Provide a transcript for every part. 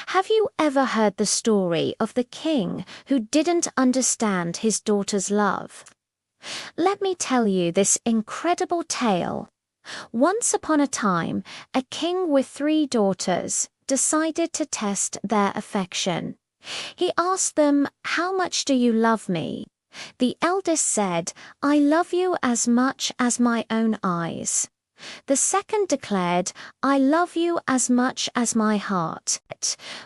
Have you ever heard the story of the king who didn't understand his daughter's love? Let me tell you this incredible tale. Once upon a time, a king with 3 daughters decided to test their affection. He asked them, "How much do you love me?" The eldest said, "I love you as much as my own eyes." The second declared, "I love you as much as my heart."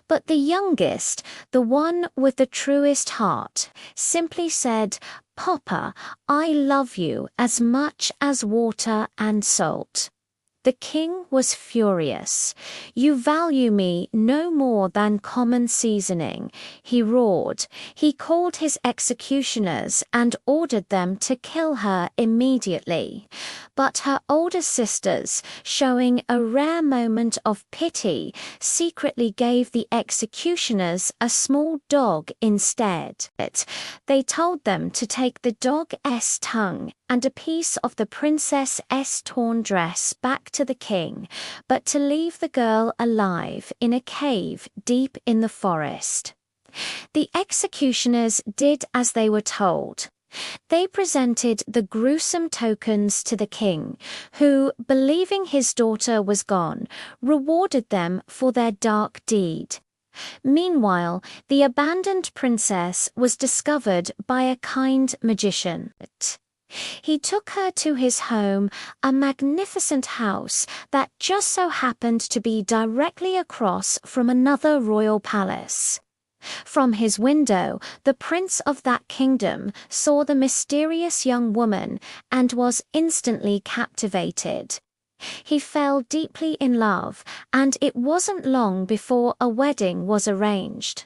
But the youngest, the one with the truest heart, simply said, "Papa, I love you as much as water and salt." The king was furious. "You value me no more than common seasoning," he roared. He called his executioners and ordered them to kill her immediately. But her older sisters, showing a rare moment of pity, secretly gave the executioners a small dog instead. They told them to take the dog's tongue and a piece of the princess's torn dress back to the king, but to leave the girl alive in a cave deep in the forest. The executioners did as they were told. They presented the gruesome tokens to the king, who, believing his daughter was gone, rewarded them for their dark deed. Meanwhile, the abandoned princess was discovered by a kind magician. He took her to his home, a magnificent house that just so happened to be directly across from another royal palace. From his window, the prince of that kingdom saw the mysterious young woman and was instantly captivated. He fell deeply in love, and it wasn't long before a wedding was arranged.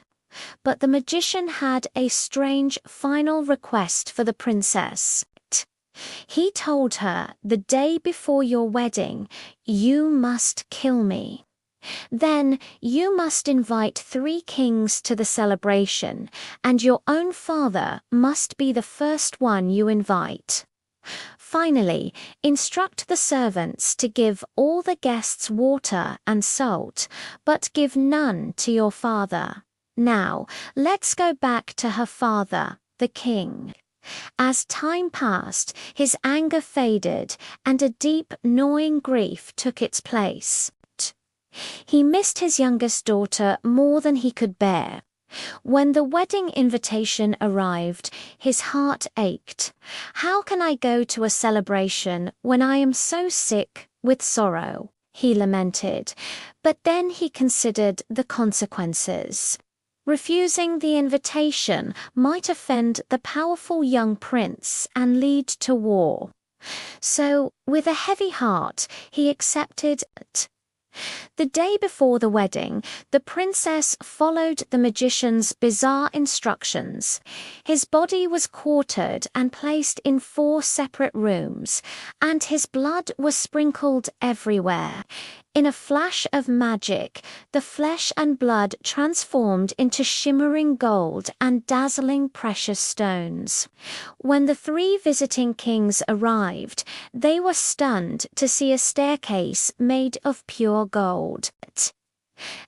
But the magician had a strange final request for the princess. He told her, "The day before your wedding, you must kill me. Then you must invite 3 kings to the celebration, and your own father must be the first one you invite. Finally, instruct the servants to give all the guests water and salt, but give none to your father." Now, let's go back to her father, the king. As time passed, his anger faded, and a deep, gnawing grief took its place. He missed his youngest daughter more than he could bear. When the wedding invitation arrived, his heart ached. "How can I go to a celebration when I am so sick with sorrow?" he lamented. But then he considered the consequences. Refusing the invitation might offend the powerful young prince and lead to war. So, with a heavy heart, he accepted it. The day before the wedding, the princess followed the magician's bizarre instructions. His body was quartered and placed in 4 separate rooms, and his blood was sprinkled everywhere. In a flash of magic, the flesh and blood transformed into shimmering gold and dazzling precious stones. When the 3 visiting kings arrived, they were stunned to see a staircase made of pure gold.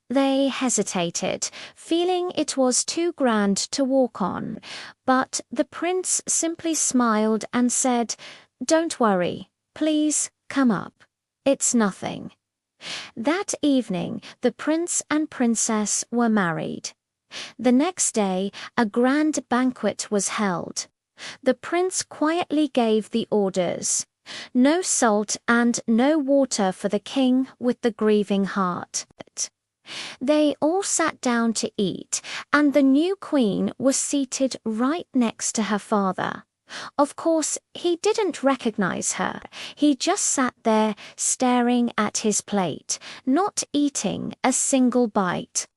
They hesitated, feeling it was too grand to walk on, but the prince simply smiled and said, "Don't worry, please come up. It's nothing." That evening, the prince and princess were married. The next day, a grand banquet was held. The prince quietly gave the orders: no salt and no water for the king with the grieving heart. They all sat down to eat, and the new queen was seated right next to her father. Of course, he didn't recognize her. He just sat there staring at his plate, not eating a single bite.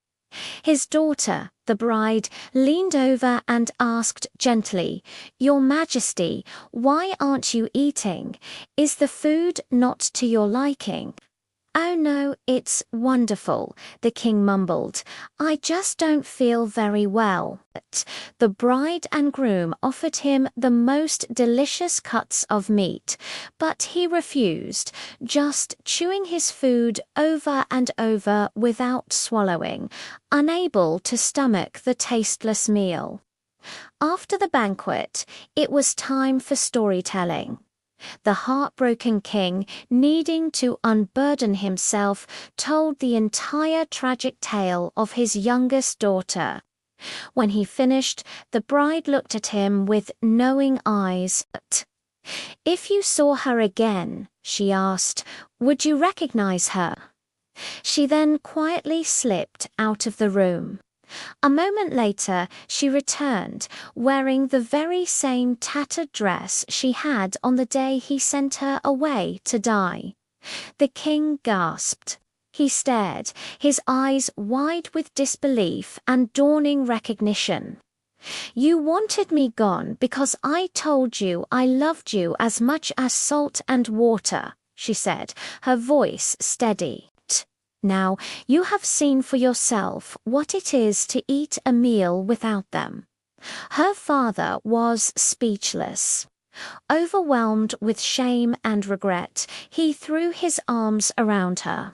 His daughter, the bride, leaned over and asked gently, "Your Majesty, why aren't you eating? Is the food not to your liking?" "Oh no, it's wonderful," the king mumbled. "I just don't feel very well." The bride and groom offered him the most delicious cuts of meat, but he refused, just chewing his food over and over without swallowing, unable to stomach the tasteless meal. After the banquet, it was time for storytelling. The heartbroken king, needing to unburden himself, told the entire tragic tale of his youngest daughter. When he finished, the bride looked at him with knowing eyes. "If you saw her again," she asked, "would you recognize her?" She then quietly slipped out of the room. A moment later, she returned, wearing the very same tattered dress she had on the day he sent her away to die. The king gasped. He stared, his eyes wide with disbelief and dawning recognition. "You wanted me gone because I told you I loved you as much as salt and water," she said, her voice steady. "Now you have seen for yourself what it is to eat a meal without them." Her father was speechless. Overwhelmed with shame and regret, he threw his arms around her.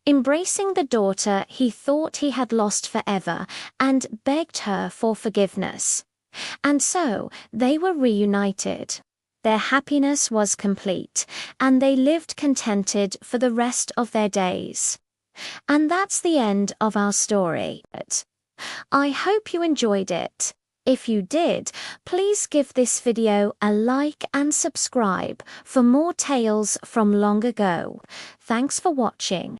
Embracing the daughter he thought he had lost forever, and begged her for forgiveness. And so they were reunited. Their happiness was complete, and they lived contented for the rest of their days. And that's the end of our story. I hope you enjoyed it. If you did, please give this video a like and subscribe for more tales from long ago. Thanks for watching.